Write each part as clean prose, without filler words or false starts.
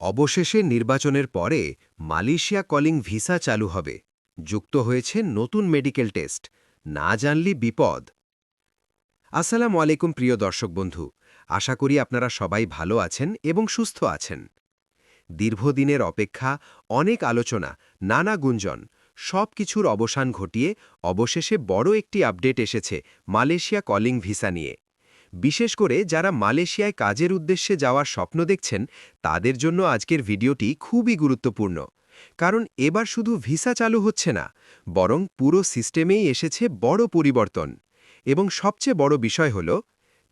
অবশেষে নির্বাচনের পরে মালয়েশিয়া কলিং ভিসা চালু হবে। যুক্ত হয়েছে নতুন মেডিকেল টেস্ট। না জানলে বিপদ। আসসালামু আলাইকুম প্রিয় দর্শক বন্ধু, আশা করি আপনারা সবাই ভালো আছেন এবং সুস্থ আছেন। দীর্ঘদিনের অপেক্ষা, অনেক আলোচনা, নানা গুঞ্জন সব কিছুর অবসান ঘটিয়ে অবশেষে বড় একটি আপডেট এসেছে মালয়েশিয়া কলিং ভিসা নিয়ে। বিশেষ করে যারা মালয়েশিয়ায় কাজের উদ্দেশ্যে যাওয়ার স্বপ্ন দেখছেন, তাদের জন্য আজকের ভিডিওটি খুবই গুরুত্বপূর্ণ। কারণ এবার শুধু ভিসা চালু হচ্ছে না, বরং পুরো সিস্টেমেই এসেছে বড় পরিবর্তন। এবং সবচেয়ে বড় বিষয় হল,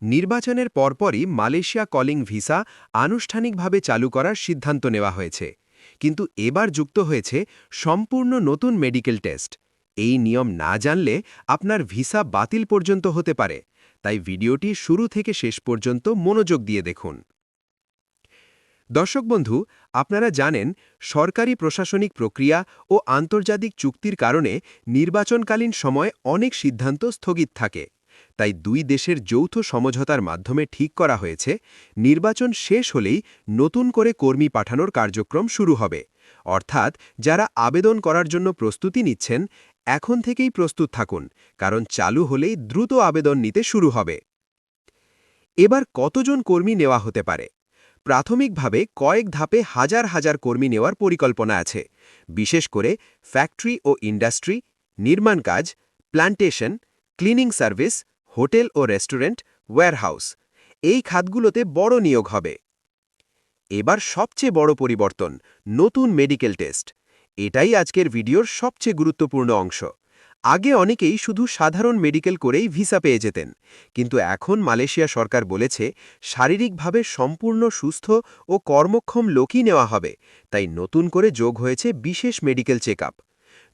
নির্বাচনের পরপরই মালয়েশিয়া কলিং ভিসা আনুষ্ঠানিকভাবে চালু করার সিদ্ধান্ত নেওয়া হয়েছে। কিন্তু এবার যুক্ত হয়েছে সম্পূর্ণ নতুন মেডিকেল টেস্ট। এই নিয়ম না জানলে আপনার ভিসা বাতিল পর্যন্ত হতে পারে। তাই ভিডিওটি শুরু থেকে শেষ পর্যন্ত মনোযোগ দিয়ে দেখুন। দর্শক বন্ধু, আপনারা জানেন সরকারি প্রশাসনিক প্রক্রিয়া ও আন্তর্জাতিক চুক্তির কারণে নির্বাচনকালীন সময় অনেক সিদ্ধান্ত স্থগিত থাকে। তাই দুই দেশের যৌথ সমঝোতার মাধ্যমে ঠিক করা হয়েছে, নির্বাচন শেষ হলেই নতুন করে কর্মী পাঠানোর কার্যক্রম শুরু হবে। অর্থাৎ যারা আবেদন করার জন্য প্রস্তুতি নিচ্ছেন, এখন থেকেই প্রস্তুত থাকুন, কারণ চালু হলেই দ্রুত আবেদন নিতে শুরু হবে। এবার কতজন কর্মী নেওয়া হতে পারে? প্রাথমিকভাবে কয়েক ধাপে হাজার হাজার কর্মী নেওয়ার পরিকল্পনা আছে। বিশেষ করে ফ্যাক্টরি ও ইন্ডাস্ট্রি, নির্মাণ কাজ, প্ল্যান্টেশন, ক্লিনিং সার্ভিস, হোটেল ও রেস্টুরেন্ট, ওয়্যারহাউস, এই খাতগুলোতে বড় নিয়োগ হবে। এবার সবচেয়ে বড় পরিবর্তন, নতুন মেডিকেল টেস্ট। এটাই আজকের ভিডিওর সবচেয়ে গুরুত্বপূর্ণ অংশ। আগে অনেকেই শুধু সাধারণ মেডিকেল করেই ভিসা পেয়ে যেতেন, কিন্তু এখন মালয়েশিয়া সরকার বলেছে শারীরিকভাবে সম্পূর্ণ সুস্থ ও কর্মক্ষম লোকই নেওয়া হবে। তাই নতুন করে যোগ হয়েছে বিশেষ মেডিকেল চেকআপ।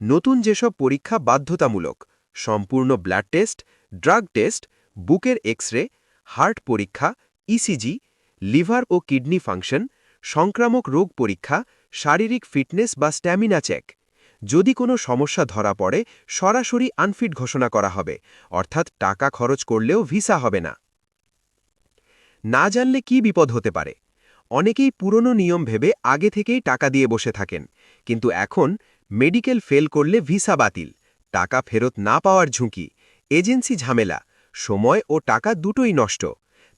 নতুন যেসব পরীক্ষা বাধ্যতামূলক: সম্পূর্ণ ব্লাড টেস্ট, ড্রাগ টেস্ট, বুকের এক্স-রে, হার্ট পরীক্ষা, ইসিজি, লিভার ও কিডনি ফাংশন, সংক্রামক রোগ পরীক্ষা, শারীরিক ফিটনেস বা স্ট্যামিনা চেক। যদি কোনো সমস্যা ধরা পড়ে, সরাসরি আনফিট ঘোষণা করা হবে, অর্থাৎ টাকা খরচ করলেও ভিসা হবে না। না জানলে কি বিপদ হতে পারে? অনেকেই পুরনো নিয়ম ভেবে আগে থেকেই টাকা দিয়ে বসে থাকেন, কিন্তু এখন মেডিকেল ফেল করলে ভিসা বাতিল, টাকা ফেরত না পাওয়ার ঝুঁকি, এজেন্সি ঝামেলা, সময় ও টাকা দুটোই নষ্ট।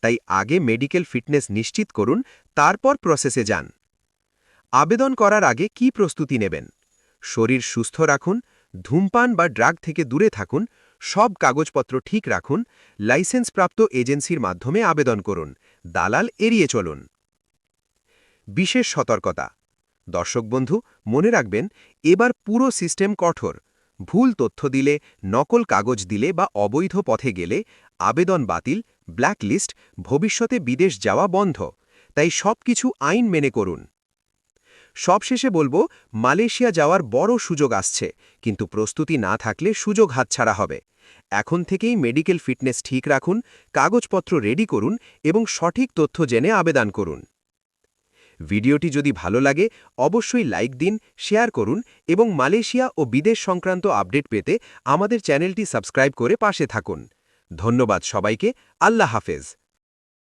তাই আগে মেডিকেল ফিটনেস নিশ্চিত করুন, তারপর প্রসেসে যান। আবেদন করার আগে কি প্রস্তুতি নেবেন? শরীর সুস্থ রাখুন, ধূমপান বা ড্রাগ থেকে দূরে থাকুন, সব কাগজপত্র ঠিক রাখুন, লাইসেন্সপ্রাপ্ত এজেন্সির মাধ্যমে আবেদন করুন, দালাল এড়িয়ে চলুন। বিশেষ সতর্কতা। দর্শক বন্ধু, মনে রাখবেন, এবার পুরো সিস্টেম কঠোর। ভুল তথ্য দিলে, নকল কাগজ দিলে বা অবৈধ পথে গেলে আবেদন বাতিল, ব্ল্যাকলিস্ট, ভবিষ্যতে বিদেশ যাওয়া বন্ধ। তাই সবকিছু আইন মেনে করুন। সবশেষে বলবো, মালয়েশিয়া যাওয়ার বড় সুযোগ আসছে, কিন্তু প্রস্তুতি না থাকলে সুযোগ হাতছাড়া হবে। এখন থেকেই মেডিকেল ফিটনেস ঠিক রাখুন, কাগজপত্র রেডি করুন এবং সঠিক তথ্য জেনে আবেদন করুন। ভিডিওটি যদি ভালো লাগে, অবশ্যই লাইক দিন, শেয়ার করুন এবং মালয়েশিয়া ও বিদেশ সংক্রান্ত আপডেট পেতে আমাদের চ্যানেলটি সাবস্ক্রাইব করে পাশে থাকুন। ধন্যবাদ সবাইকে। আল্লাহ হাফেজ।